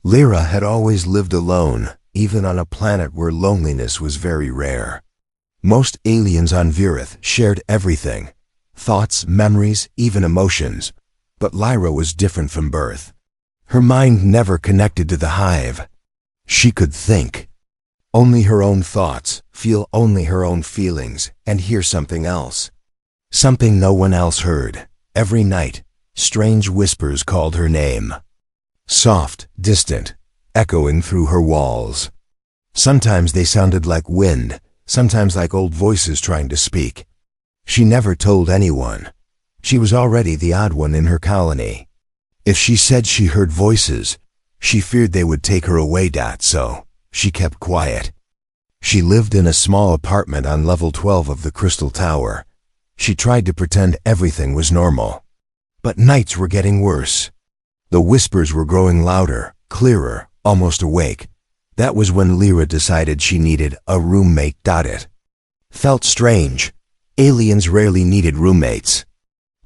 Lyra had always lived alone, even on a planet where loneliness was very rare. Most aliens on Virith shared everything: thoughts, memories, even emotions. But Lyra was different from birth. Her mind never connected to the hive. She could think only her own thoughts, feel only her own feelings, and hear something else. Something no one else heard. Every night, strange whispers called her name. Soft, distant, echoing through her walls. Sometimes they sounded like wind, sometimes like old voices trying to speak. She never told anyone. She was already the odd one in her colony. If she said she heard voices, she feared they would take her away. So she kept quiet. She lived in a small apartment on level 12 of the Crystal Tower. She tried to pretend everything was normal. But nights were getting worse. The whispers were growing louder, clearer, almost awake. That was when Lyra decided she needed a roommate. It felt strange. Aliens rarely needed roommates.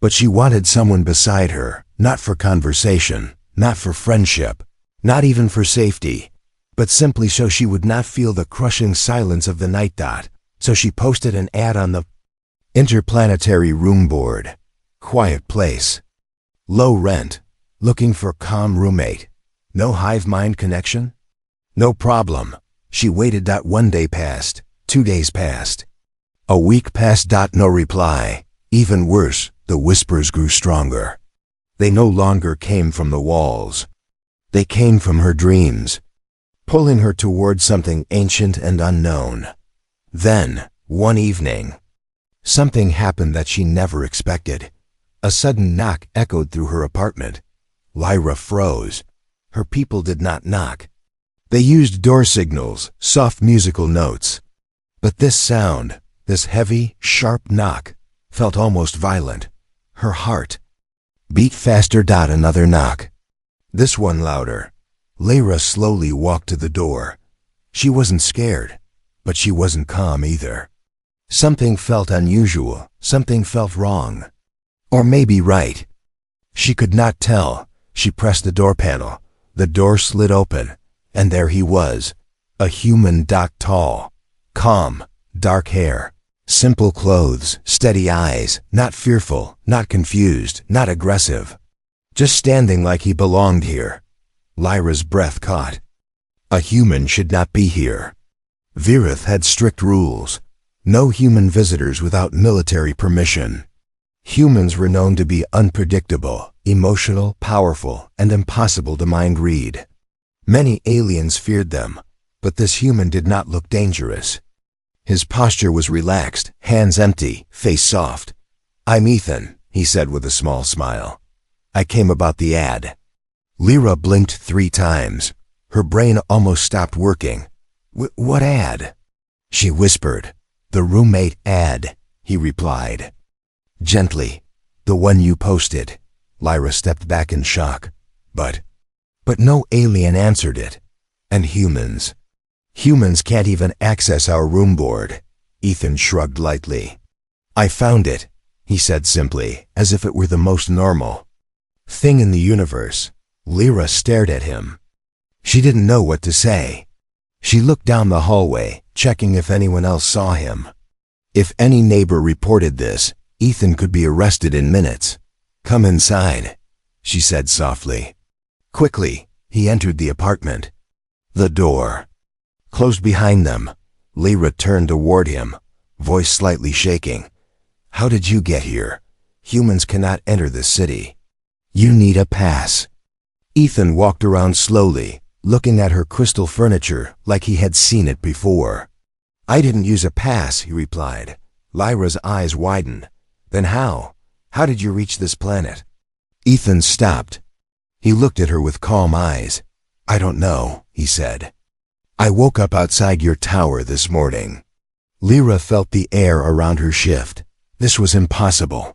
But she wanted someone beside her, not for conversation, not for friendship, not even for safety, but simply so she would not feel the crushing silence of the night. So she posted an ad on the interplanetary room board. Quiet place. Low rent. Looking for calm roommate. No hive mind connection? No problem. She waited. 1 day passed. 2 days passed. A week passed. No reply. Even worse, the whispers grew stronger. They no longer came from the walls. They came from her dreams, pulling her toward something ancient and unknown. Then, one evening, something happened that she never expected. A sudden knock echoed through her apartment. Lyra froze. Her people did not knock. They used door signals, soft musical notes. But this sound, this heavy, sharp knock, felt almost violent. Her heart beat faster. Another knock. This one louder. Lyra slowly walked to the door. She wasn't scared, but she wasn't calm either. Something felt unusual, something felt wrong. Or maybe right. She could not tell. She pressed the door panel. The door slid open, and there he was. A human. Tall, calm, dark hair, simple clothes, steady eyes, not fearful, not confused, not aggressive. Just standing like he belonged here. Lyra's breath caught. A human should not be here. Virith had strict rules. No human visitors without military permission. Humans were known to be unpredictable, emotional, powerful, and impossible to mind read. Many aliens feared them, but this human did not look dangerous. His posture was relaxed, hands empty, face soft. "I'm Ethan," he said with a small smile. "I came about the ad." Lyra blinked 3 times. Her brain almost stopped working. What ad?" she whispered. "The roommate ad," he replied. Gently. "The one you posted." Lyra stepped back in shock. But no alien answered it. And humans. Humans can't even access our room board. Ethan shrugged lightly. "I found it," he said simply, as if it were the most normal thing in the universe. Lyra stared at him. She didn't know what to say. She looked down the hallway, checking if anyone else saw him. If any neighbor reported this, Ethan could be arrested in minutes. "Come inside," she said softly. Quickly, he entered the apartment. The door closed behind them. Lyra turned toward him, voice slightly shaking. "How did you get here? Humans cannot enter this city. You need a pass." Ethan walked around slowly, looking at her crystal furniture like he had seen it before. "I didn't use a pass," he replied. Lyra's eyes widened. "Then how? How did you reach this planet?" Ethan stopped. He looked at her with calm eyes. "I don't know," he said. "I woke up outside your tower this morning." Lyra felt the air around her shift. This was impossible.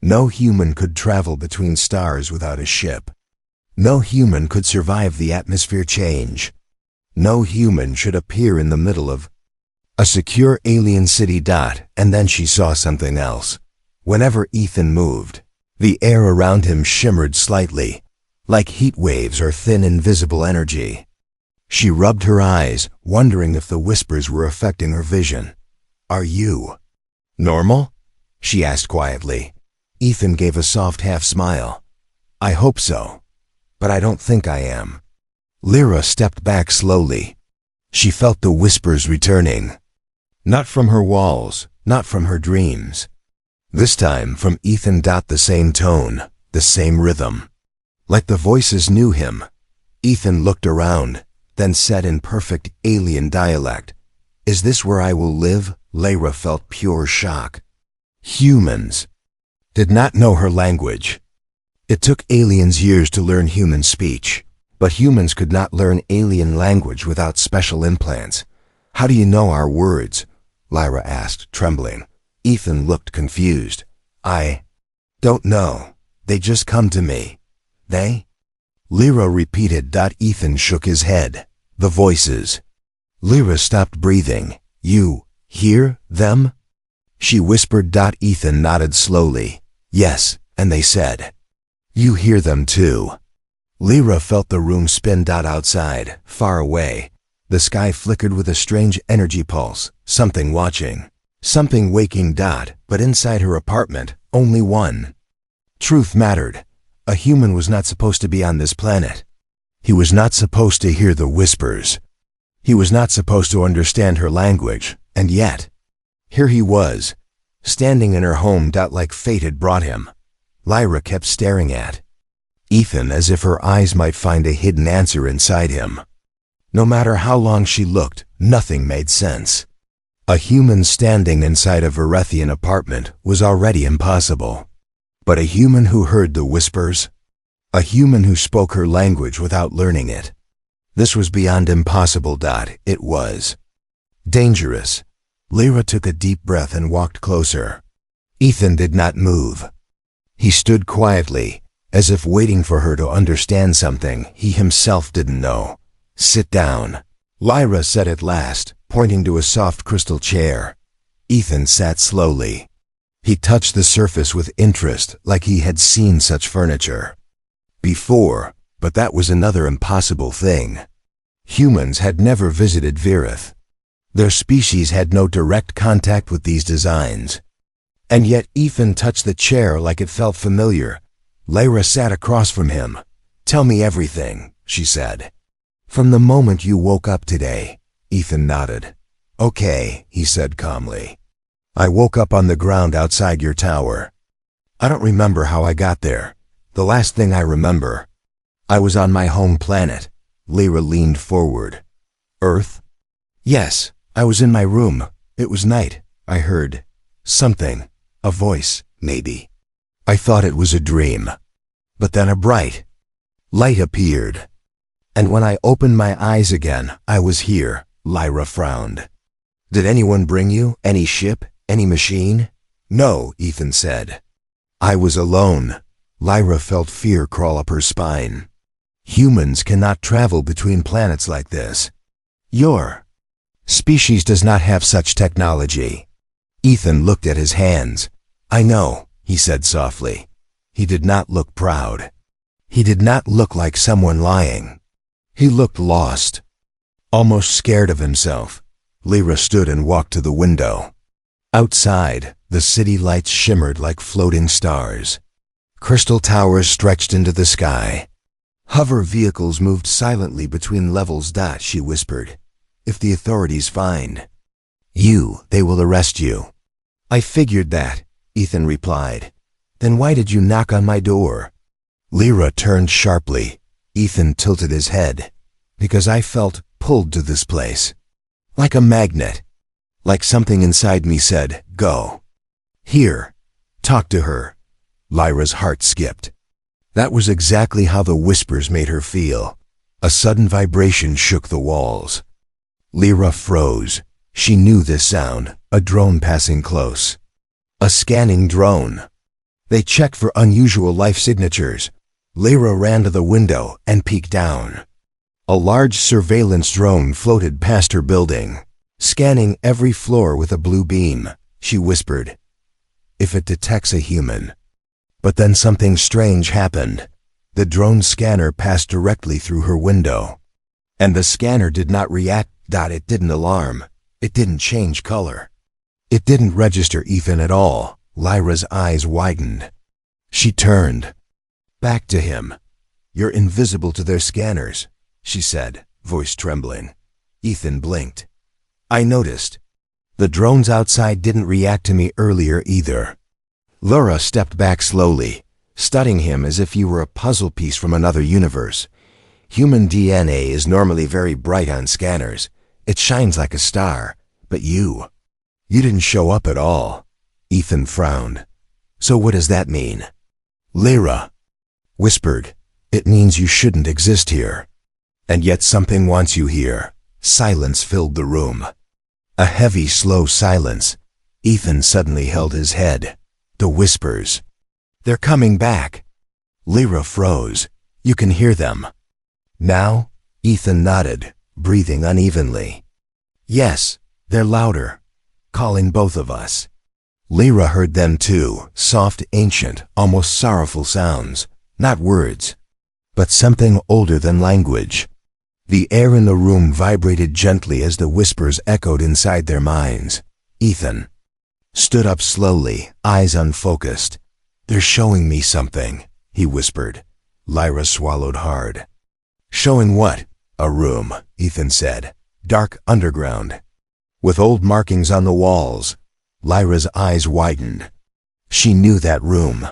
No human could travel between stars without a ship. No human could survive the atmosphere change. No human should appear in the middle of a secure alien city. And then she saw something else. Whenever Ethan moved, the air around him shimmered slightly. like heat waves or thin invisible energy. She rubbed her eyes, wondering if the whispers were affecting her vision. "Are you normal?" she asked quietly. Ethan gave a soft half-smile. "I hope so, but I don't think I am." Lyra stepped back slowly. She felt the whispers returning. Not from her walls, not from her dreams. This time from Ethan. The same tone, the same rhythm. Like the voices knew him. Ethan looked around, then said in perfect alien dialect, "Is this where I will live?" Lyra felt pure shock. Humans did not know her language. It took aliens years to learn human speech, but humans could not learn alien language without special implants. "How do you know our words?" Lyra asked, trembling. Ethan looked confused. "I don't know. They just come to me." "They?" Lyra repeated. Ethan shook his head. "The voices." Lyra stopped breathing. "You hear them?" She whispered. Ethan nodded slowly. "Yes, and they said, you hear them too." Lyra felt the room spin. Outside, far away, the sky flickered with a strange energy pulse, something watching, something waking. But inside her apartment, only one. Truth mattered. A human was not supposed to be on this planet. He was not supposed to hear the whispers. He was not supposed to understand her language, and yet, here he was, standing in her home. Like fate had brought him. Lyra kept staring at Ethan as if her eyes might find a hidden answer inside him. No matter how long she looked, nothing made sense. A human standing inside a Verethian apartment was already impossible. But a human who heard the whispers? A human who spoke her language without learning it? This was beyond impossible. It was dangerous. Lyra took a deep breath and walked closer. Ethan did not move. He stood quietly, as if waiting for her to understand something he himself didn't know. "Sit down," Lyra said at last, pointing to a soft crystal chair. Ethan sat slowly. He touched the surface with interest, like he had seen such furniture before, but that was another impossible thing. Humans had never visited Virith. Their species had no direct contact with these designs. And yet Ethan touched the chair like it felt familiar. Lyra sat across from him. "Tell me everything," she said. "From the moment you woke up today." Ethan nodded. "Okay," he said calmly. "I woke up on the ground outside your tower. I don't remember how I got there. The last thing I remember, I was on my home planet." Lyra leaned forward. "Earth?" "Yes, I was in my room. It was night. I heard something. A voice, maybe. I thought it was a dream. But then a bright light appeared. And when I opened my eyes again, I was here." Lyra frowned. "Did anyone bring you? Any ship? Any machine?" "No," Ethan said. "I was alone." Lyra felt fear crawl up her spine. Humans cannot travel between planets like this. Your species does not have such technology. Ethan looked at his hands. "I know," he said softly. He did not look proud. He did not look like someone lying. He looked lost, almost scared of himself. Lyra stood and walked to the window. Outside, the city lights shimmered like floating stars. Crystal towers stretched into the sky. Hover vehicles moved silently between levels. She whispered, "If the authorities find you, they will arrest you." "I figured that," Ethan replied. "Then why did you knock on my door?" Lyra turned sharply. Ethan tilted his head. "Because I felt pulled to this place. Like a magnet. Like something inside me said, go. Here, talk to her." Lyra's heart skipped. That was exactly how the whispers made her feel. A sudden vibration shook the walls. Lyra froze. She knew this sound, a drone passing close. A scanning drone. They checked for unusual life signatures. Lyra ran to the window and peeked down. A large surveillance drone floated past her building, scanning every floor with a blue beam. She whispered, "If it detects a human." But then something strange happened. The drone scanner passed directly through her window. And the scanner did not react. It didn't alarm. It didn't change color. It didn't register Ethan at all. Lyra's eyes widened. She turned back to him. "You're invisible to their scanners," she said, voice trembling. Ethan blinked. "I noticed. The drones outside didn't react to me earlier either." Lyra stepped back slowly, studying him as if he were a puzzle piece from another universe. Human DNA is normally very bright on scanners. It shines like a star. But you didn't show up at all. Ethan frowned. "So what does that mean?" Lyra whispered, "It means you shouldn't exist here. And yet something wants you here." Silence filled the room. A heavy, slow silence. Ethan suddenly held his head. The whispers. "They're coming back." Lyra froze. "You can hear them now?" Ethan nodded, breathing unevenly. "Yes, they're louder, calling both of us." Lyra heard them too, soft, ancient, almost sorrowful sounds. Not words, but something older than language. The air in the room vibrated gently as the whispers echoed inside their minds. Ethan stood up slowly, eyes unfocused. "They're showing me something," he whispered. Lyra swallowed hard. "Showing what?" "A room," Ethan said. "Dark underground, with old markings on the walls." Lyra's eyes widened. She knew that room.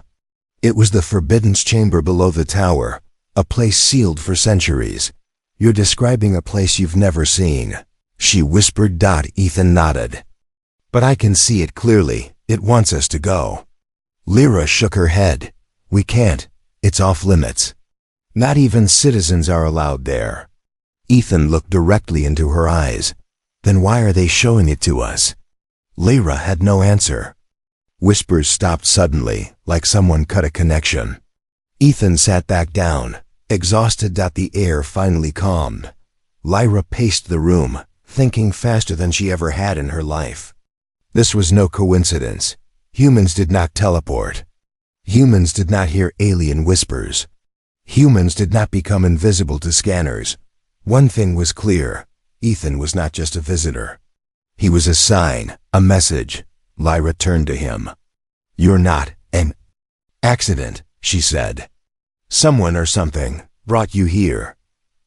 It was the forbidden chamber below the tower, a place sealed for centuries. "You're describing a place you've never seen," she whispered. Ethan nodded. "But I can see it clearly. It wants us to go." Lyra shook her head. "We can't. It's off limits. Not even citizens are allowed there." Ethan looked directly into her eyes. "Then why are they showing it to us?" Lyra had no answer. Whispers stopped suddenly, like someone cut a connection. Ethan sat back down, exhausted. The air finally calmed. Lyra paced the room, thinking faster than she ever had in her life. This was no coincidence. Humans did not teleport. Humans did not hear alien whispers. Humans did not become invisible to scanners. One thing was clear. Ethan was not just a visitor. He was a sign, a message. Lyra turned to him. "You're not an accident," she said. "Someone or something brought you here."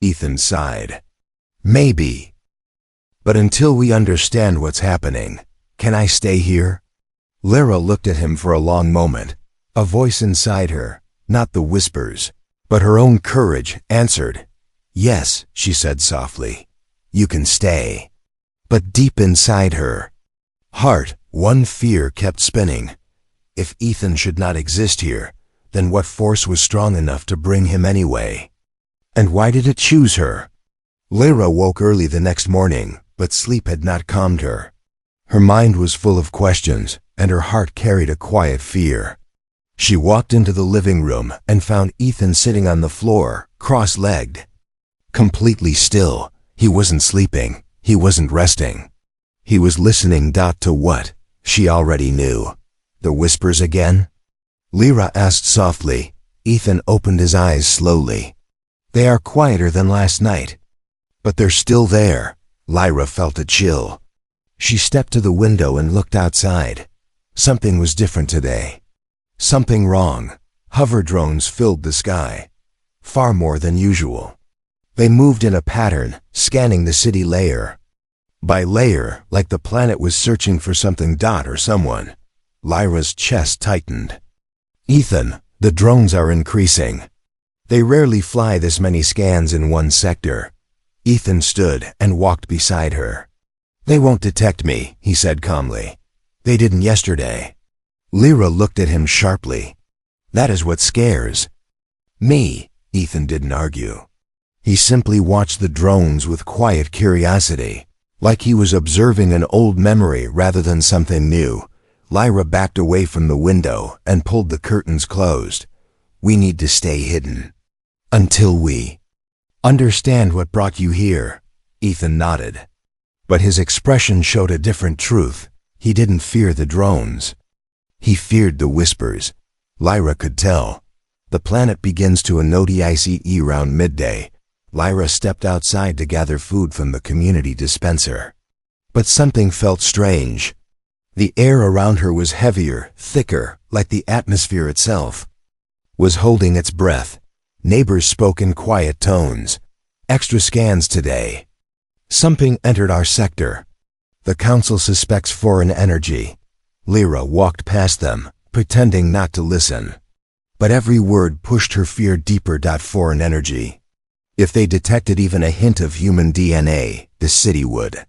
Ethan sighed. "Maybe. But until we understand what's happening, can I stay here?" Lyra looked at him for a long moment. A voice inside her, not the whispers, but her own courage, answered. "Yes," she said softly. "You can stay." But deep inside her heart, one fear kept spinning. If Ethan should not exist here, then what force was strong enough to bring him anyway? And why did it choose her? Lyra woke early the next morning, but sleep had not calmed her. Her mind was full of questions, and her heart carried a quiet fear. She walked into the living room and found Ethan sitting on the floor, cross-legged. Completely still. He wasn't sleeping. He wasn't resting. He was listening. To what? She already knew. The whispers again? Lyra asked softly. Ethan opened his eyes slowly. "They are quieter than last night. But they're still there." Lyra felt a chill. She stepped to the window and looked outside. Something was different today. Something wrong. Hover drones filled the sky. Far more than usual. They moved in a pattern, scanning the city layer by layer, like the planet was searching for something. Or someone. Lyra's chest tightened. "Ethan, the drones are increasing. They rarely fly this many scans in one sector." Ethan stood and walked beside her. "They won't detect me," he said calmly. "They didn't yesterday." Lyra looked at him sharply. "That is what scares me." Ethan didn't argue. He simply watched the drones with quiet curiosity, like he was observing an old memory rather than something new. Lyra backed away from the window and pulled the curtains closed. "We need to stay hidden. Until we understand what brought you here." Ethan nodded. But his expression showed a different truth. He didn't fear the drones. He feared the whispers. Lyra could tell. The planet begins to ICE around midday. Lyra stepped outside to gather food from the community dispenser. But something felt strange. The air around her was heavier, thicker, like the atmosphere itself was holding its breath. Neighbors spoke in quiet tones. Extra scans today. Something entered our sector. The council suspects foreign energy. Lyra walked past them, pretending not to listen. But every word pushed her fear deeper. Foreign energy. If they detected even a hint of human DNA, the city would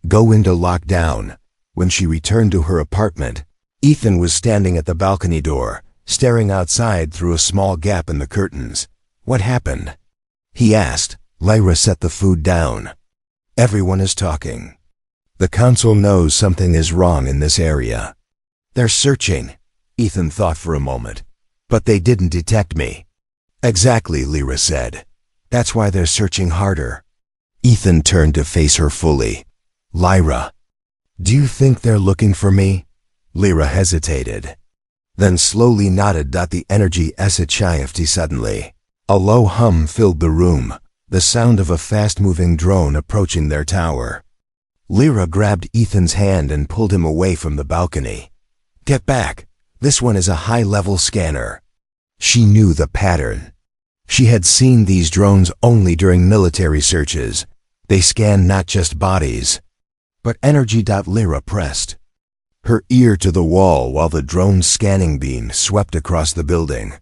go into lockdown. When she returned to her apartment, Ethan was standing at the balcony door, staring outside through a small gap in the curtains. "What happened?" he asked. Lyra set the food down. "Everyone is talking. The council knows something is wrong in this area. They're searching." Ethan thought for a moment. "But they didn't detect me." "Exactly," Lyra said. "That's why they're searching harder." Ethan turned to face her fully. "Lyra, do you think they're looking for me?" Lyra hesitated, then slowly nodded. The energy shifted suddenly. A low hum filled the room, the sound of a fast-moving drone approaching their tower. Lyra grabbed Ethan's hand and pulled him away from the balcony. "Get back! This one is a high-level scanner." She knew the pattern. She had seen these drones only during military searches. They scan not just bodies, but energy. Lyra pressed her ear to the wall while the drone's scanning beam swept across the building.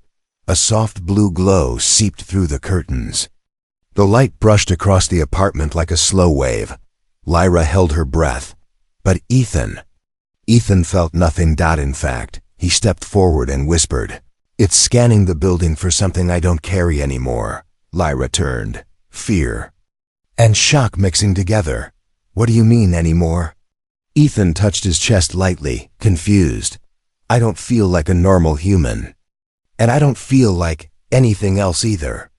A soft blue glow seeped through the curtains. The light brushed across the apartment like a slow wave. Lyra held her breath. But Ethan felt nothing. In fact, he stepped forward and whispered, "It's scanning the building for something I don't carry anymore." Lyra turned, fear and shock mixing together. "What do you mean anymore?" Ethan touched his chest lightly, confused. "I don't feel like a normal human. And I don't feel like anything else either.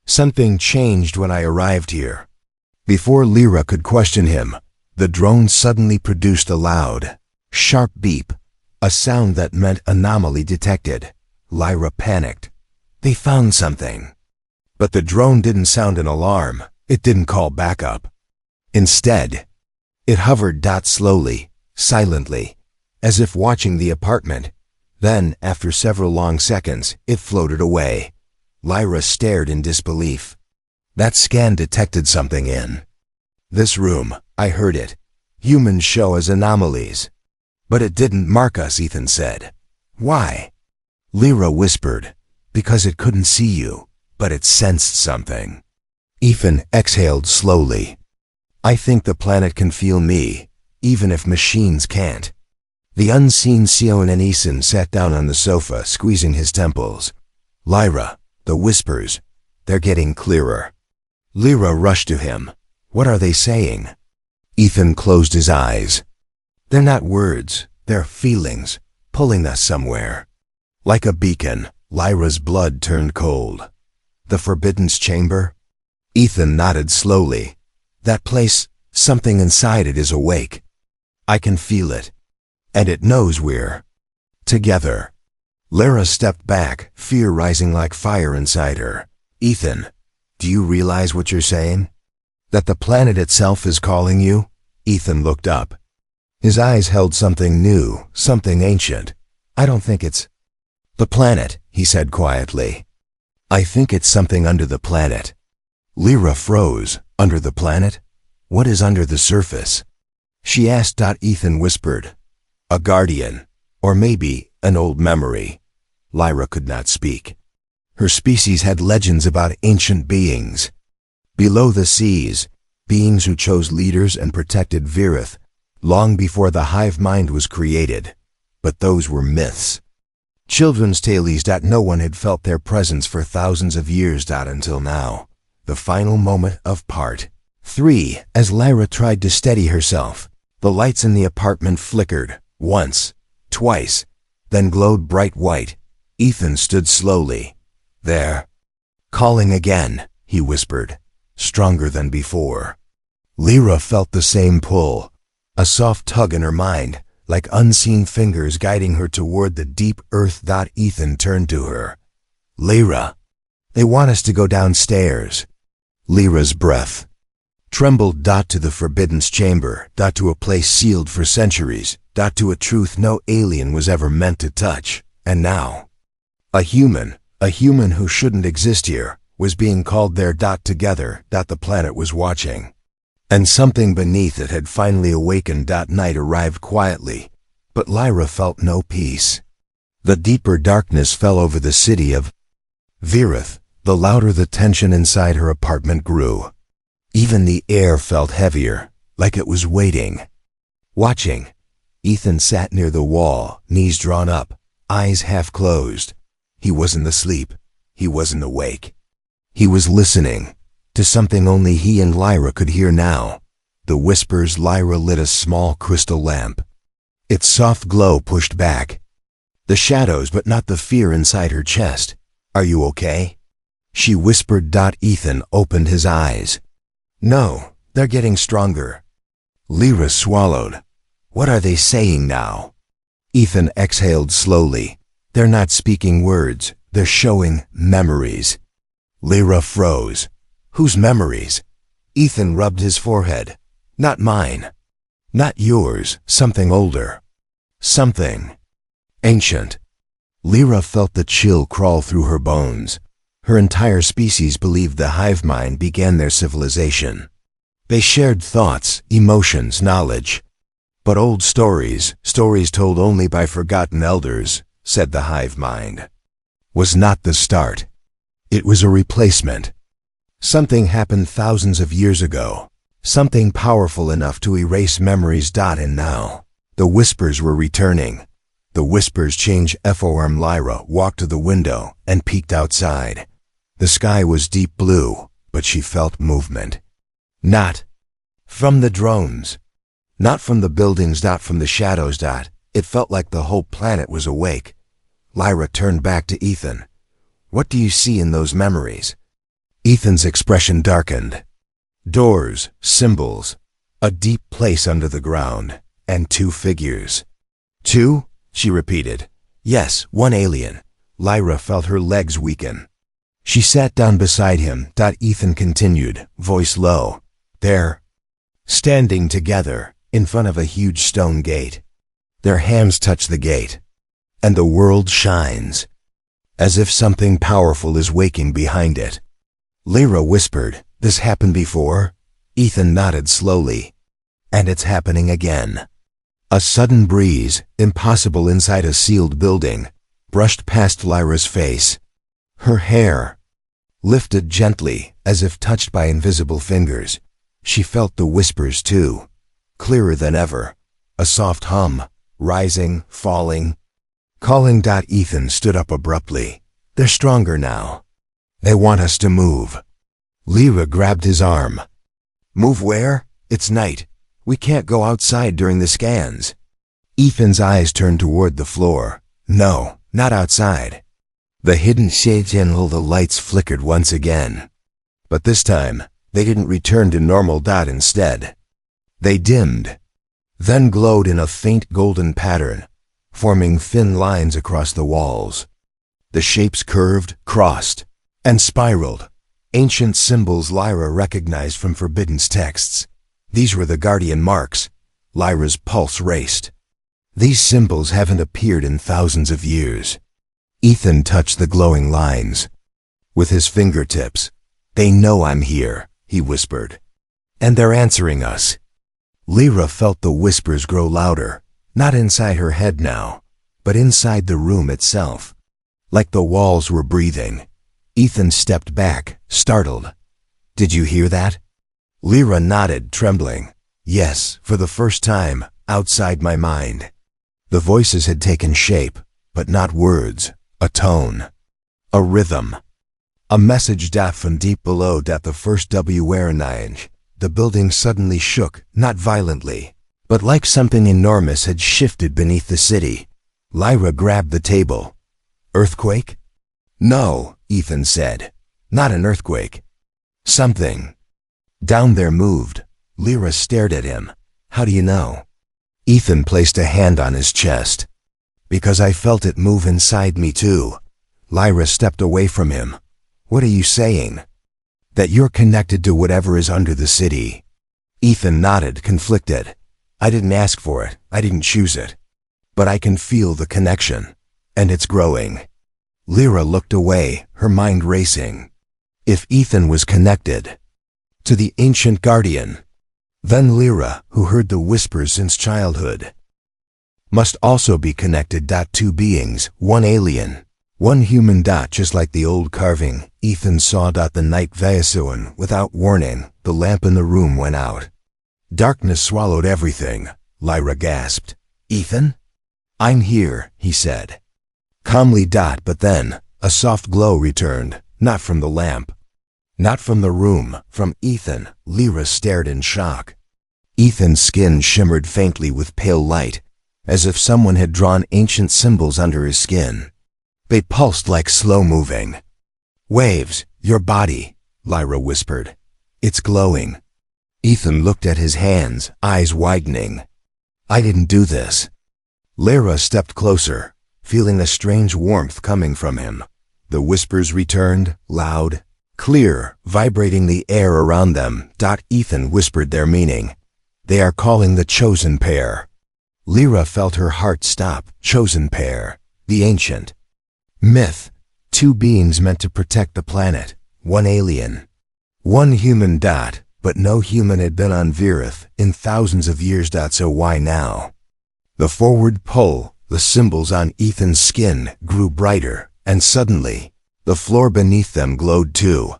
Something changed when I arrived here." Before Lyra could question him, the drone suddenly produced a loud, sharp beep, a sound that meant anomaly detected. Lyra panicked. They found something. But the drone didn't sound an alarm. It didn't call backup. Instead, it hovered. Slowly, silently, as if watching the apartment. Then, after several long seconds, it floated away. Lyra stared in disbelief. That scan detected something in this room. I heard it. Humans show as anomalies. But it didn't mark us, Ethan said. Why? Lyra whispered. Because it couldn't see you, but it sensed something. Ethan exhaled slowly. I think the planet can feel me, even if machines can't. The unseen Sion and Ethan sat down on the sofa, squeezing his temples. Lyra, the whispers, they're getting clearer. Lyra rushed to him. What are they saying? Ethan closed his eyes. They're not words, they're feelings, pulling us somewhere. Like a beacon, Lyra's blood turned cold. The Forbidden's chamber? Ethan nodded slowly. That place, something inside it is awake. I can feel it. And it knows we're together. Lyra stepped back, fear rising like fire inside her. Ethan, do you realize what you're saying? That the planet itself is calling you? Ethan looked up. His eyes held something new, something ancient. I don't think it's the planet, he said quietly. I think it's something under the planet. Lyra froze. Under the planet? What is under the surface? She asked. Ethan whispered. A guardian, or maybe an old memory. Lyra could not speak. Her species had legends about ancient beings. Below the seas, beings who chose leaders and protected Virith, long before the hive mind was created. But those were myths. Children's tales. No one had felt their presence for thousands of years. Until now. The final moment of part 3. As Lyra tried to steady herself, the lights in the apartment flickered, once, twice, then glowed bright white. Ethan stood slowly. There. Calling again, he whispered, stronger than before. Lyra felt the same pull, a soft tug in her mind, like unseen fingers guiding her toward the deep earth. Ethan turned to her. Lyra. They want us to go downstairs. Lyra's breath trembled. To the forbidden's chamber. To a place sealed for centuries. To a truth no alien was ever meant to touch. And now, a human who shouldn't exist here, was being called there. Together, the planet was watching. And something beneath it had finally awakened. Night arrived quietly, but Lyra felt no peace. The deeper darkness fell over the city of Virith. The louder the tension inside her apartment grew. Even the air felt heavier, like it was waiting. Watching. Ethan sat near the wall, knees drawn up, eyes half closed. He wasn't asleep. He wasn't awake. He was listening to something only he and Lyra could hear now. The whispers. Lyra lit a small crystal lamp. Its soft glow pushed back the shadows, but not the fear inside her chest. "Are you okay?" she whispered. Ethan opened his eyes. "No, they're getting stronger." Lyra swallowed. "What are they saying now?" Ethan exhaled slowly. "They're not speaking words, they're showing memories." Lyra froze. "Whose memories?" Ethan rubbed his forehead. "Not mine. Not yours. Something older. Something ancient." Lyra felt the chill crawl through her bones. Her entire species believed the hive mind began their civilization. They shared thoughts, emotions, knowledge. But old stories told only by forgotten elders, said the hive mind, was not the start. It was a replacement. Something happened thousands of years ago. Something powerful enough to erase memories. And now, the whispers were returning. The whispers changed form. Lyra walked to the window and peeked outside. The sky was deep blue, but she felt movement. Not from the drones. Not from the buildings. From the shadows. It felt like the whole planet was awake. Lyra turned back to Ethan. "What do you see in those memories?" Ethan's expression darkened. Doors, symbols, a deep place under the ground, and two figures. "Two?" she repeated. "Yes, one alien." Lyra felt her legs weaken. She sat down beside him. Ethan continued, voice low. "They're standing together in front of a huge stone gate. Their hands touch the gate, and the world shines, as if something powerful is waking behind it." Lyra whispered, "This happened before?" Ethan nodded slowly. "And it's happening again." A sudden breeze, impossible inside a sealed building, brushed past Lyra's face. Her hair lifted gently, as if touched by invisible fingers. She felt the whispers too, clearer than ever. A soft hum, rising, falling, calling. Ethan stood up abruptly. "They're stronger now. They want us to move." Lyra grabbed his arm. "Move where? It's night. We can't go outside during the scans." Ethan's eyes turned toward the floor. "No, not outside." The hidden shades and all the lights flickered once again. But this time, they didn't return to normal. Instead, they dimmed, then glowed in a faint golden pattern, forming thin lines across the walls. The shapes curved, crossed, and spiraled. Ancient symbols Lyra recognized from Forbidden's texts. These were the guardian marks. Lyra's pulse raced. These symbols haven't appeared in thousands of years. Ethan touched the glowing lines with his fingertips. "They know I'm here," he whispered. "And they're answering us." Lyra felt the whispers grow louder, not inside her head now, but inside the room itself. Like the walls were breathing. Ethan stepped back, startled. "Did you hear that?" Lyra nodded, trembling. "Yes, for the first time, outside my mind." The voices had taken shape, but not words, a tone, a rhythm, a message. From deep below. The first W. The building suddenly shook, not violently, but like something enormous had shifted beneath the city. Lyra grabbed the table. "Earthquake?" "No," Ethan said. "Not an earthquake. Something down there moved." Lyra stared at him. "How do you know?" Ethan placed a hand on his chest. "Because I felt it move inside me too." Lyra stepped away from him. What are you saying? That you're connected to whatever is under the city. Ethan nodded, conflicted. I didn't ask for it. I didn't choose it. But I can feel the connection. And it's growing. Lyra looked away, her mind racing. If Ethan was connected to the ancient guardian, then Lyra, who heard the whispers since childhood, must also be connected. Two beings, one alien, one human. Just like the old carving, Ethan saw. The night Vaesuan, without warning, the lamp in the room went out. Darkness swallowed everything. Lyra gasped. Ethan? I'm here, he said. Calmly. But then, a soft glow returned, not from the lamp, not from the room, from Ethan. Lyra stared in shock. Ethan's skin shimmered faintly with pale light, as if someone had drawn ancient symbols under his skin. They pulsed like slow-moving waves. Your body, Lyra whispered. It's glowing. Ethan looked at his hands, eyes widening. I didn't do this. Lyra stepped closer, feeling a strange warmth coming from him. The whispers returned, loud, clear, vibrating the air around them. Ethan whispered their meaning. They are calling the chosen pair. Lyra felt her heart stop. Chosen pair. The ancient myth. Two beings meant to protect the planet. One alien. One human. But no human had been on Virith in thousands of years. So why now? The forward pull, the symbols on Ethan's skin, grew brighter, and suddenly, the floor beneath them glowed too.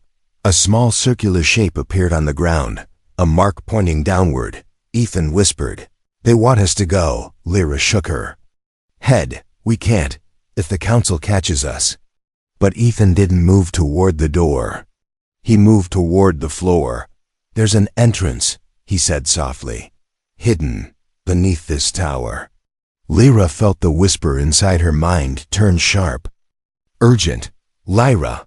A small circular shape appeared on the ground, a mark pointing downward. Ethan whispered, They want us to go. Lyra shook her head. We can't, if the council catches us. But Ethan didn't move toward the door. He moved toward the floor. There's an entrance, he said softly, hidden beneath this tower. Lyra felt the whisper inside her mind turn sharp. Urgent. Lyra,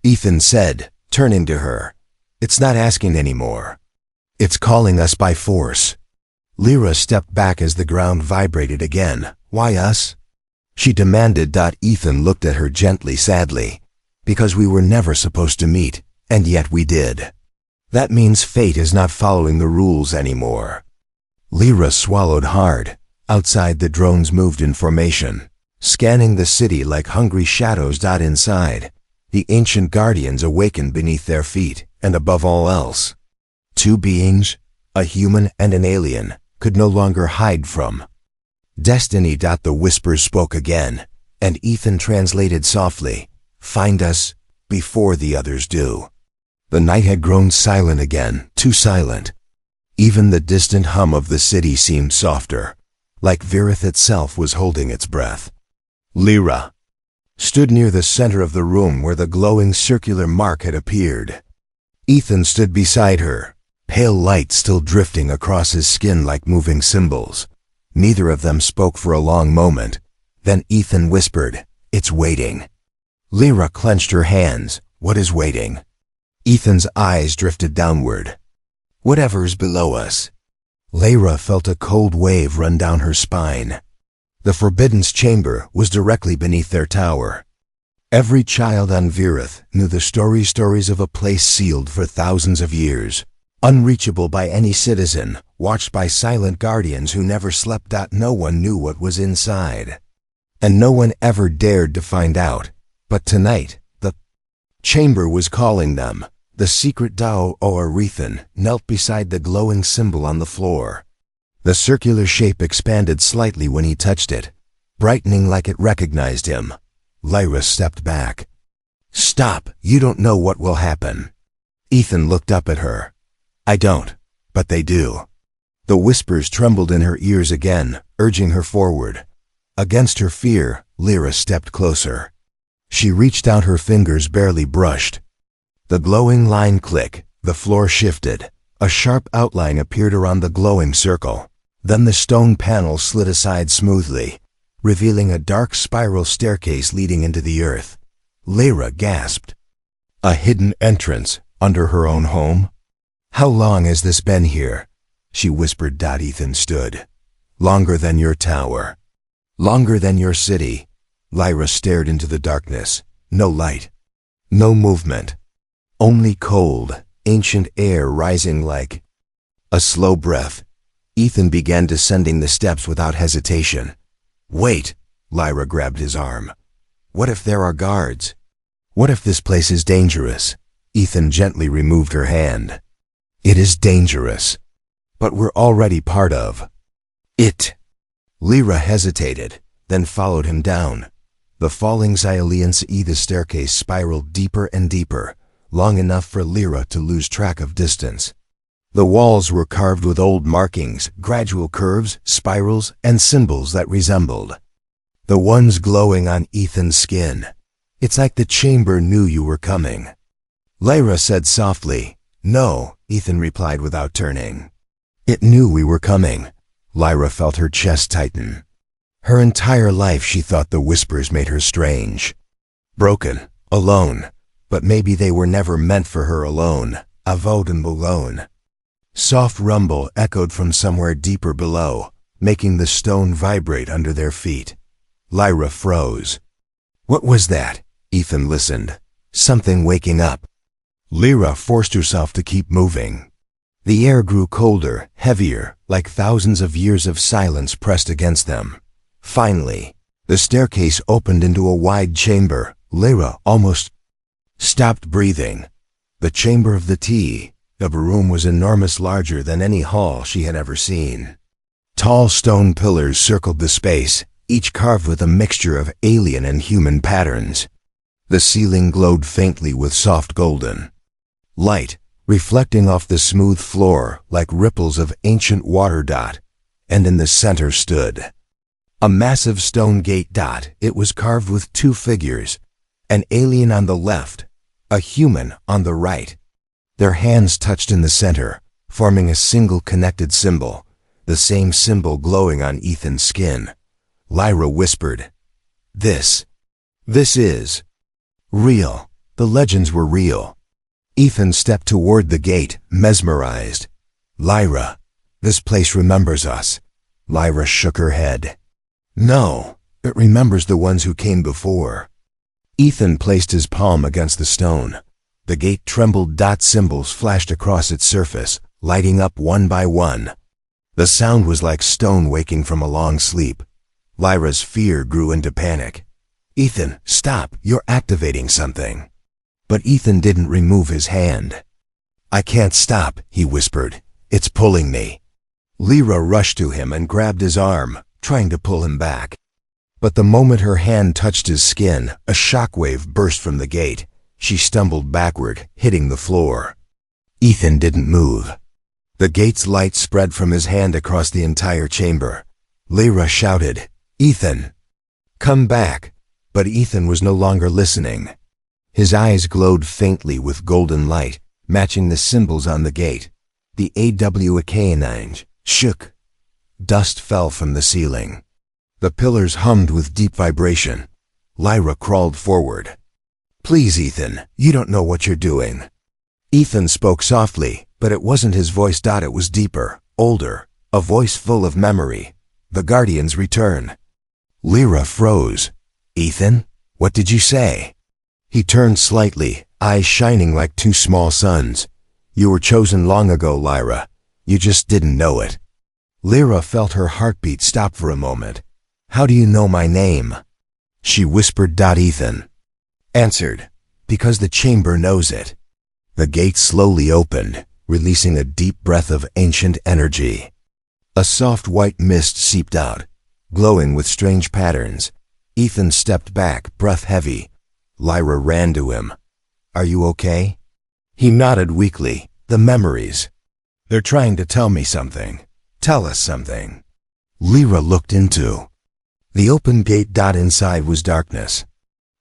Ethan said, turning to her. It's not asking anymore. It's calling us by force. Lyra stepped back as the ground vibrated again. Why us? She demanded. Ethan looked at her gently, sadly. Because we were never supposed to meet, and yet we did. That means fate is not following the rules anymore. Lyra swallowed hard. Outside, the drones moved in formation, scanning the city like hungry shadows. Inside, the ancient guardians awakened beneath their feet, and above all else, two beings, a human and an alien, could no longer hide from destiny. The whispers spoke again, and Ethan translated softly, Find us before the others do. The night had grown silent again, too silent. Even the distant hum of the city seemed softer, like Virith itself was holding its breath. Lyra stood near the center of the room where the glowing circular mark had appeared. Ethan stood beside her, pale light still drifting across his skin like moving symbols. Neither of them spoke for a long moment. Then Ethan whispered, It's waiting. Lyra clenched her hands. What is waiting? Ethan's eyes drifted downward. Whatever's below us. Lyra felt a cold wave run down her spine. The Forbidden's chamber was directly beneath their tower. Every child on Virith knew the stories of a place sealed for thousands of years, unreachable by any citizen, watched by silent guardians who never slept. No one knew what was inside, and no one ever dared to find out. But tonight, the chamber was calling them. The secret Dao Oarethan knelt beside the glowing symbol on the floor. The circular shape expanded slightly when he touched it, brightening like it recognized him. Lyra stepped back. Stop, you don't know what will happen. Ethan looked up at her. I don't, but they do. The whispers trembled in her ears again, urging her forward. Against her fear, Lyra stepped closer. She reached out, her fingers barely brushed. The glowing line clicked, the floor shifted. A sharp outline appeared around the glowing circle. Then the stone panel slid aside smoothly, revealing a dark spiral staircase leading into the earth. Lyra gasped. A hidden entrance under her own home? How long has this been here? She whispered. Ethan stood. Longer than your tower. Longer than your city. Lyra stared into the darkness. No light. No movement. Only cold, ancient air rising like a slow breath. Ethan began descending the steps without hesitation. Wait! Lyra grabbed his arm. What if there are guards? What if this place is dangerous? Ethan gently removed her hand. It is dangerous. But we're already part of it. Lyra hesitated, then followed him down. The falling the staircase spiraled deeper and deeper, long enough for Lyra to lose track of distance. The walls were carved with old markings, gradual curves, spirals, and symbols that resembled the ones glowing on Ethan's skin. It's like the chamber knew you were coming. Lyra said softly. No, Ethan replied without turning. It knew we were coming. Lyra felt her chest tighten. Her entire life she thought the whispers made her strange. Broken, alone, but maybe they were never meant for her alone, avowed and alone. Soft rumble echoed from somewhere deeper below, making the stone vibrate under their feet. Lyra froze. What was that? Ethan listened. Something waking up. Lyra forced herself to keep moving. The air grew colder, heavier, like thousands of years of silence pressed against them. Finally, the staircase opened into a wide chamber. Lyra almost stopped breathing. The chamber of the room was enormous, larger than any hall she had ever seen. Tall stone pillars circled the space, each carved with a mixture of alien and human patterns. The ceiling glowed faintly with soft golden light, reflecting off the smooth floor like ripples of ancient water. And in the center stood a massive stone gate. It was carved with two figures, an alien on the left, a human on the right. Their hands touched in the center, forming a single connected symbol, the same symbol glowing on Ethan's skin. Lyra whispered, This is real. The legends were real. Ethan stepped toward the gate, mesmerized. Lyra, this place remembers us. Lyra shook her head. No, it remembers the ones who came before. Ethan placed his palm against the stone. The gate trembled. Symbols flashed across its surface, lighting up one by one. The sound was like stone waking from a long sleep. Lyra's fear grew into panic. Ethan, stop, you're activating something. But Ethan didn't remove his hand. I can't stop, he whispered. It's pulling me. Lyra rushed to him and grabbed his arm, trying to pull him back. But the moment her hand touched his skin, a shockwave burst from the gate. She stumbled backward, hitting the floor. Ethan didn't move. The gate's light spread from his hand across the entire chamber. Lyra shouted, Ethan! Come back! But Ethan was no longer listening. His eyes glowed faintly with golden light, matching the symbols on the gate. The HFY shook. Dust fell from the ceiling. The pillars hummed with deep vibration. Lyra crawled forward. Please, Ethan, you don't know what you're doing. Ethan spoke softly, but it wasn't his voice. It was deeper, older, a voice full of memory. The Guardian's return. Lyra froze. Ethan, what did you say? He turned slightly, eyes shining like two small suns. You were chosen long ago, Lyra. You just didn't know it. Lyra felt her heartbeat stop for a moment. How do you know my name? She whispered. Ethan answered, because the chamber knows it. The gate slowly opened, releasing a deep breath of ancient energy. A soft white mist seeped out, glowing with strange patterns. Ethan stepped back, breath heavy. Lyra ran to him. Are you okay? He nodded weakly. The memories. They're trying to tell me something. Tell us something. Lyra looked into the open gate. Inside was darkness.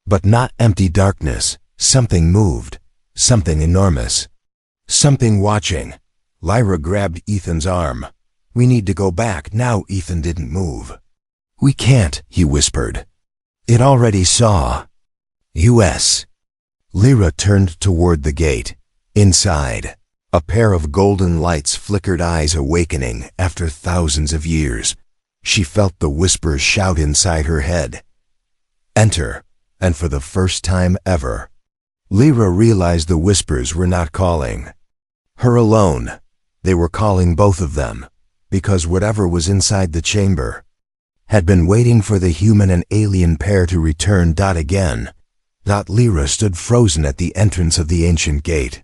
But not empty darkness. Something moved. Something enormous. Something watching. Lyra grabbed Ethan's arm. We need to go back now. Ethan didn't move. We can't, he whispered. It already saw us. Lyra turned toward the gate. Inside, a pair of golden lights flickered, eyes awakening after thousands of years. She felt the whispers shout inside her head. Enter. And for the first time ever, Lyra realized the whispers were not calling her alone. They were calling both of them, because whatever was inside the chamber had been waiting for the human and alien pair to return. Again, Lyra stood frozen at the entrance of the ancient gate.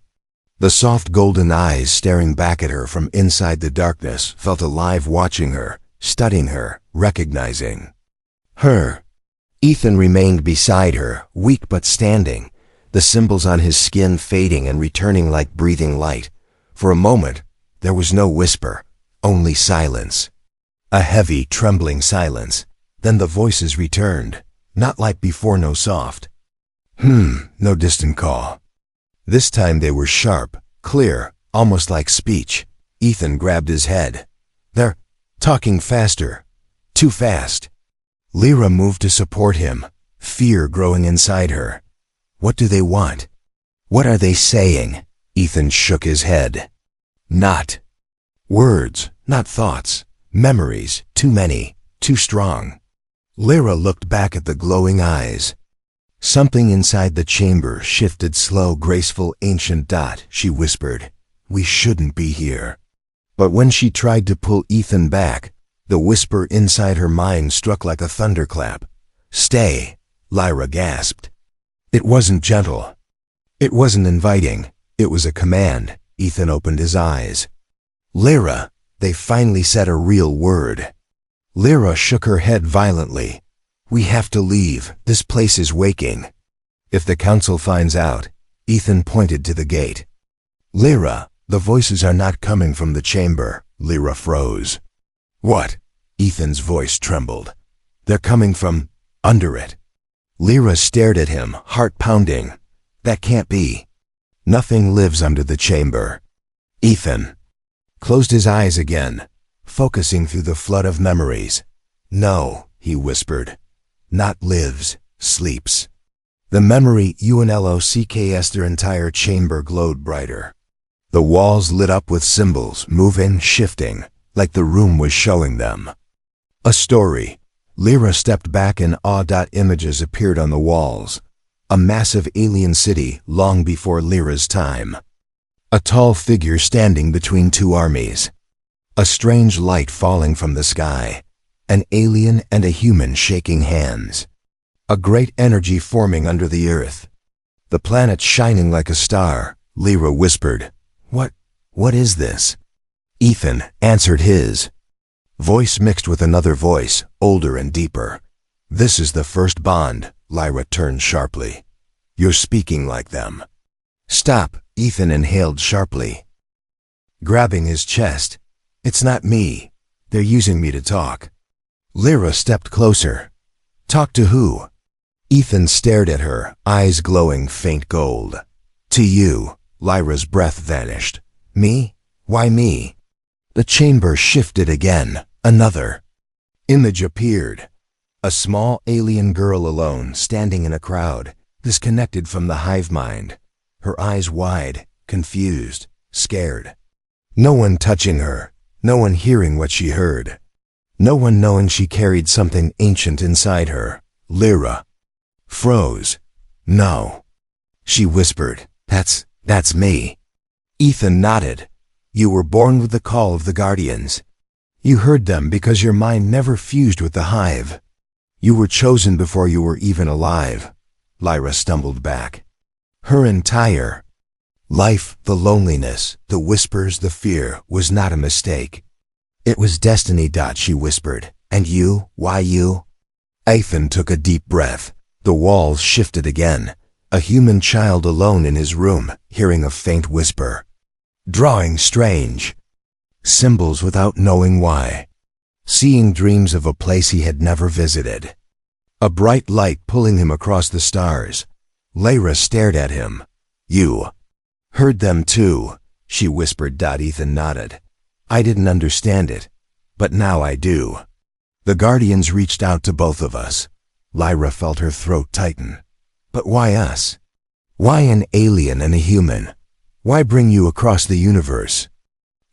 The soft golden eyes staring back at her from inside the darkness felt alive, watching her, studying her, recognizing her. Ethan remained beside her, weak but standing, the symbols on his skin fading and returning like breathing light. For a moment, there was no whisper, only silence. A heavy, trembling silence. Then the voices returned, not like before, no soft no distant call. This time they were sharp, clear, almost like speech. Ethan grabbed his head. They're talking faster. Too fast. Lyra moved to support him, fear growing inside her. What do they want? What are they saying? Ethan shook his head. Not words, not thoughts. Memories, too many, too strong. Lyra looked back at the glowing eyes. Something inside the chamber shifted, slow, graceful, ancient. She whispered, "We shouldn't be here." But when she tried to pull Ethan back, the whisper inside her mind struck like a thunderclap. "Stay," Lyra gasped. It wasn't gentle. It wasn't inviting. It was a command. Ethan opened his eyes. "Lyra," they finally said a real word. Lyra shook her head violently. "We have to leave. This place is waking. If the council finds out." Ethan pointed to the gate. "Lyra, the voices are not coming from the chamber." Lyra froze. "What?" Ethan's voice trembled. "They're coming from under it." Lyra stared at him, heart pounding. "That can't be. Nothing lives under the chamber." Ethan closed his eyes again, focusing through the flood of memories. "No," he whispered. "Not lives, sleeps." The memory UNLOCKS. Their entire chamber glowed brighter. The walls lit up with symbols, moving, shifting, like the room was showing them a story. Lyra stepped back in awe. Images appeared on the walls. A massive alien city long before Lyra's time. A tall figure standing between two armies. A strange light falling from the sky. An alien and a human shaking hands. A great energy forming under the earth. The planet shining like a star. Lyra whispered, What is this?" Ethan answered his voice mixed with another voice, older and deeper. "This is the first bond." Lyra turned sharply. "You're speaking like them." "Stop," Ethan inhaled sharply, grabbing his chest. "It's not me. They're using me to talk." Lyra stepped closer. "Talk to who?" Ethan stared at her, eyes glowing faint gold. "To you." Lyra's breath vanished. "Me? Why me?" The chamber shifted again. Another image appeared. A small alien girl alone, standing in a crowd, disconnected from the hive mind. Her eyes wide, confused, scared. No one touching her, no one hearing what she heard. No one knowing she carried something ancient inside her. Lyra froze. "No," she whispered. That's me." Ethan nodded. "You were born with the call of the Guardians. You heard them because your mind never fused with the hive. You were chosen before you were even alive." Lyra stumbled back. Her entire life, the loneliness, the whispers, the fear, was not a mistake. It was destiny. She whispered. "And you? Why you?" Ethan took a deep breath. The walls shifted again. A human child alone in his room, hearing a faint whisper. Drawing strange symbols without knowing why. Seeing dreams of a place he had never visited. A bright light pulling him across the stars. Lyra stared at him. "You heard them too," she whispered. Ethan nodded. "I didn't understand it, but now I do. The Guardians reached out to both of us." Lyra felt her throat tighten. "But why us? Why an alien and a human? Why bring you across the universe?"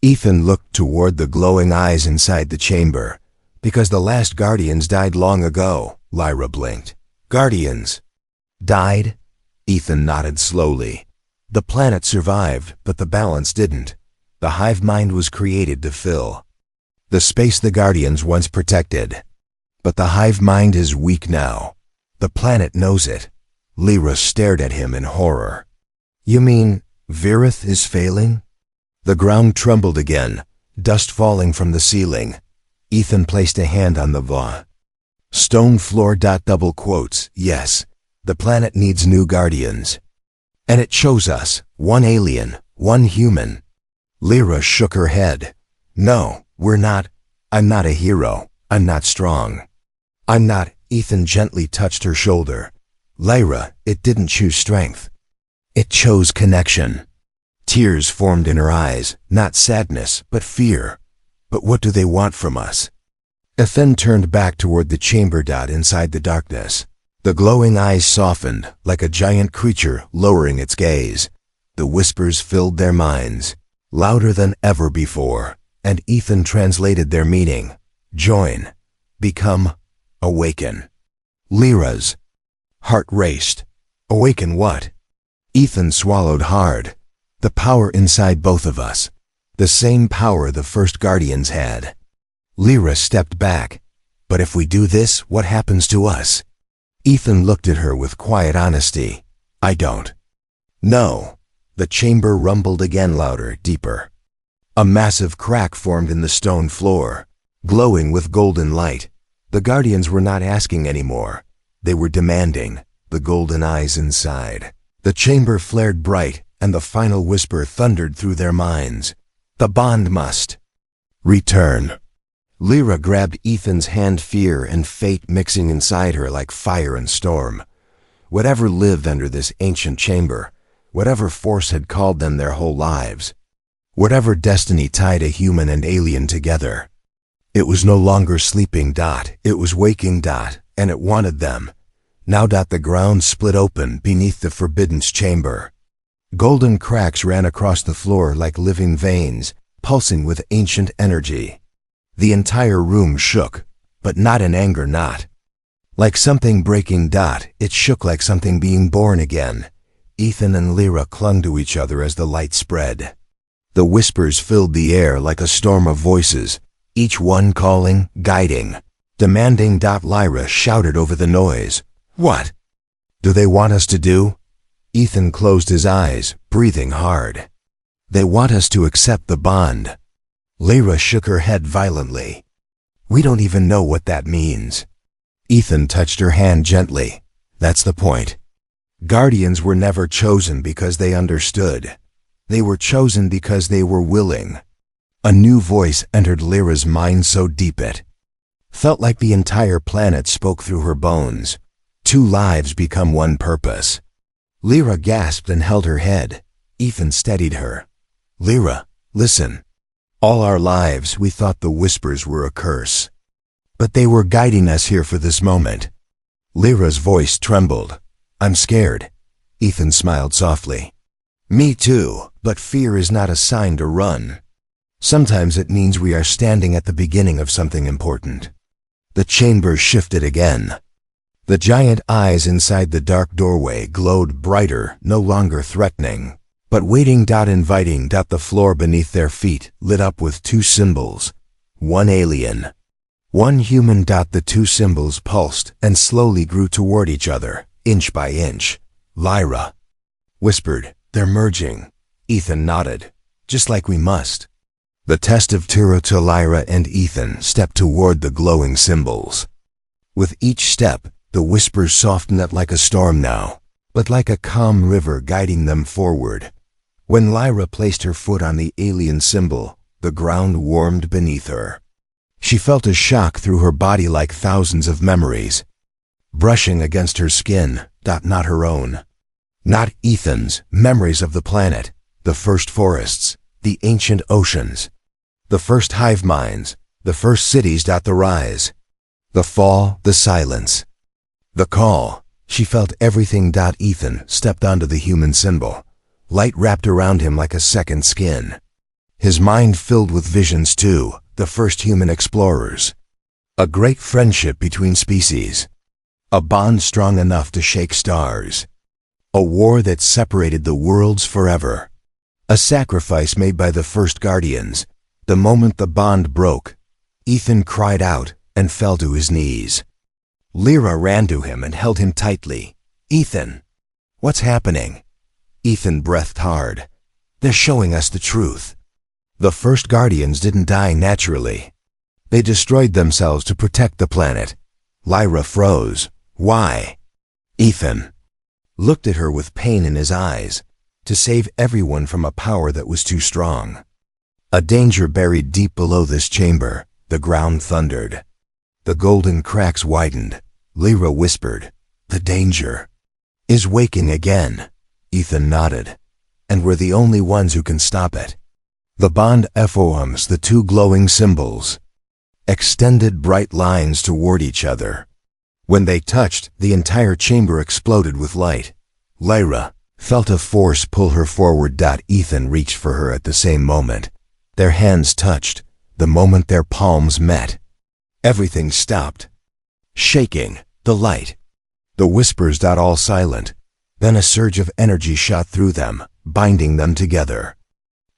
Ethan looked toward the glowing eyes inside the chamber. "Because the last Guardians died long ago." Lyra blinked. "Guardians? Died? Ethan nodded slowly. The planet survived, but the balance didn't. The hive mind was created to fill the space the Guardians once protected. But the hive mind is weak now. The planet knows it. Lyra stared at him in horror. You mean Virith is failing? The ground trembled again, dust falling from the ceiling. Ethan placed a hand on the stone floor. Double quotes, yes, the planet needs new Guardians. And it chose us, one alien, one human. Lyra shook her head. No, we're not. I'm not a hero. I'm not strong. I'm not. Ethan gently touched her shoulder. Lyra, it didn't choose strength. It chose connection. Tears formed in her eyes, not sadness, but fear. But what do they want from us? Ethan turned back toward the chamber. Inside the darkness, the glowing eyes softened, like a giant creature lowering its gaze. The whispers filled their minds, louder than ever before, and Ethan translated their meaning. Join. Become. Awaken. Lyra's heart raced. Awaken what? Ethan swallowed hard. The power inside both of us. The same power the first Guardians had. Lyra stepped back. But if we do this, what happens to us? Ethan looked at her with quiet honesty. I don't know. The chamber rumbled again, louder, deeper. A massive crack formed in the stone floor, glowing with golden light. The Guardians were not asking anymore. They were demanding. The golden eyes inside. The chamber flared bright, and the final whisper thundered through their minds. The bond must return. Lyra grabbed Ethan's hand, fear and fate mixing inside her like fire and storm. Whatever lived under this ancient chamber, whatever force had called them their whole lives, whatever destiny tied a human and alien together, it was no longer sleeping. It was waking. And it wanted them. Now. The ground split open beneath the forbidden chamber. Golden cracks ran across the floor like living veins, pulsing with ancient energy. The entire room shook, but not in anger, not like something breaking. It shook like something being born again. Ethan and Lyra clung to each other as the light spread. The whispers filled the air like a storm of voices, each one calling, guiding, demanding. Lyra shouted over the noise. What do they want us to do? Ethan closed his eyes, breathing hard. They want us to accept the bond. Lyra shook her head violently. We don't even know what that means. Ethan touched her hand gently. That's the point. Guardians were never chosen because they understood. They were chosen because they were willing. A new voice entered Lyra's mind so deep it felt like the entire planet spoke through her bones. Two lives become one purpose. Lyra gasped and held her head. Ethan steadied her. Lyra, listen. All our lives we thought the whispers were a curse. But they were guiding us here for this moment. Lyra's voice trembled. I'm scared. Ethan smiled softly. Me too, but fear is not a sign to run. Sometimes it means we are standing at the beginning of something important. The chamber shifted again. The giant eyes inside the dark doorway glowed brighter, no longer threatening, but waiting. Inviting. The floor beneath their feet lit up with two symbols. One alien, one human. The two symbols pulsed and slowly grew toward each other, inch by inch. Lyra whispered, they're merging. Ethan nodded. Just like we must. The test of Turo. Lyra and Ethan stepped toward the glowing symbols. With each step, the whispers softened, not like a storm now, but like a calm river guiding them forward. When Lyra placed her foot on the alien symbol, the ground warmed beneath her. She felt a shock through her body, like thousands of memories brushing against her skin. Not her own. Not Ethan's. Memories of the planet, the first forests, the ancient oceans, the first hive minds, the first cities. The rise, the fall, the silence, the call. She felt everything. Ethan stepped onto the human symbol. Light wrapped around him like a second skin. His mind filled with visions too, the first human explorers. A great friendship between species. A bond strong enough to shake stars. A war that separated the worlds forever. A sacrifice made by the first Guardians. The moment the bond broke, Ethan cried out and fell to his knees. Lyra ran to him and held him tightly. "Ethan, what's happening?" Ethan breathed hard. "They're showing us the truth. The first Guardians didn't die naturally. They destroyed themselves to protect the planet." Lyra froze. "Why?" Ethan looked at her with pain in his eyes. "To save everyone from a power that was too strong. A danger buried deep below this chamber." The ground thundered. The golden cracks widened. Lyra whispered, "The danger is waking again." Ethan nodded. "And we're the only ones who can stop it." The bond forms, the two glowing symbols, extended bright lines toward each other. When they touched, the entire chamber exploded with light. Lyra felt a force pull her forward. Ethan reached for her at the same moment. Their hands touched. The moment their palms met, everything stopped. Shaking, the light, the whispers. All silent. Then a surge of energy shot through them, binding them together.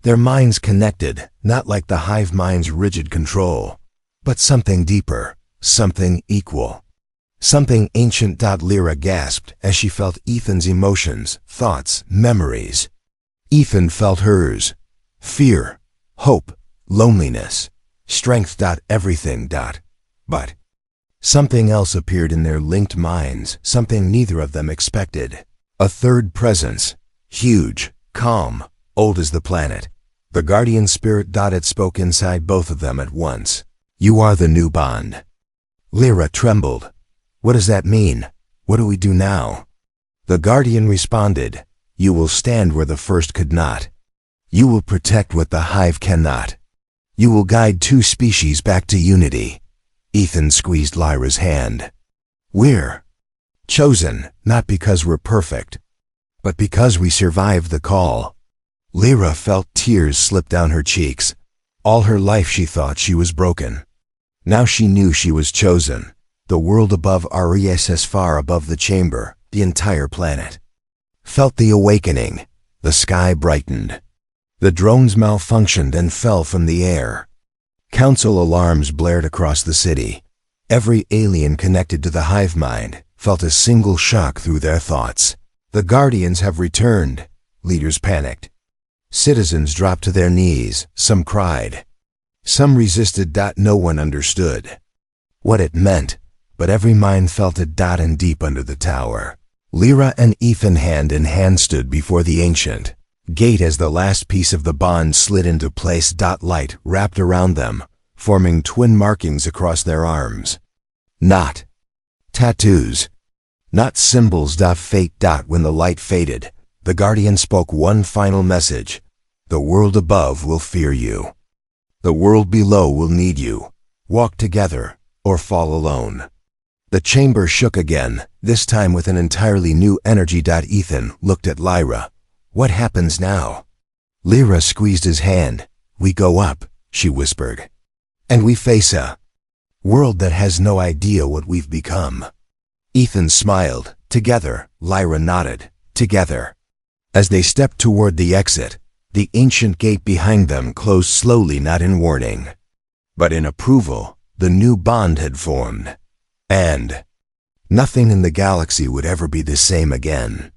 Their minds connected, not like the hive mind's rigid control, but something deeper, something equal, something ancient. Lyra gasped as she felt Ethan's emotions, thoughts, memories. Ethan felt hers. Fear, hope, loneliness, strength. Everything. But something else appeared in their linked minds, something neither of them expected. A third presence, huge, calm, old as the planet. The guardian spirit. It spoke inside both of them at once. "You are the new bond." Lyra trembled. "What does that mean? What do we do now?" The guardian responded, "You will stand where the first could not. You will protect what the hive cannot. You will guide two species back to unity." Ethan squeezed Lyra's hand. "We're chosen, not because we're perfect, but because we survived the call." Lyra felt tears slip down her cheeks. All her life she thought she was broken. Now she knew she was chosen. The world above RESS, far above the chamber, the entire planet, felt the awakening. The sky brightened. The drones malfunctioned and fell from the air. Council alarms blared across the city. Every alien connected to the hive mind felt a single shock through their thoughts. "The Guardians have returned." Leaders panicked. Citizens dropped to their knees. Some cried. Some resisted. No one understood what it meant, but every mind felt it. And deep under the tower, Lyra and Ethan hand in hand stood before the ancient gate as the last piece of the bond slid into place. Light wrapped around them, forming twin markings across their arms. Not tattoos, not symbols. Fate. When the light faded, the guardian spoke one final message. "The world above will fear you. The world below will need you. Walk together or fall alone." The chamber shook again, this time with an entirely new energy. Ethan looked at Lyra. "What happens now?" Lyra squeezed his hand. "We go up," she whispered. "And we face a world that has no idea what we've become." Ethan smiled. "Together." Lyra nodded. "Together." As they stepped toward the exit, the ancient gate behind them closed slowly, not in warning, but in approval. The new bond had formed, and nothing in the galaxy would ever be the same again.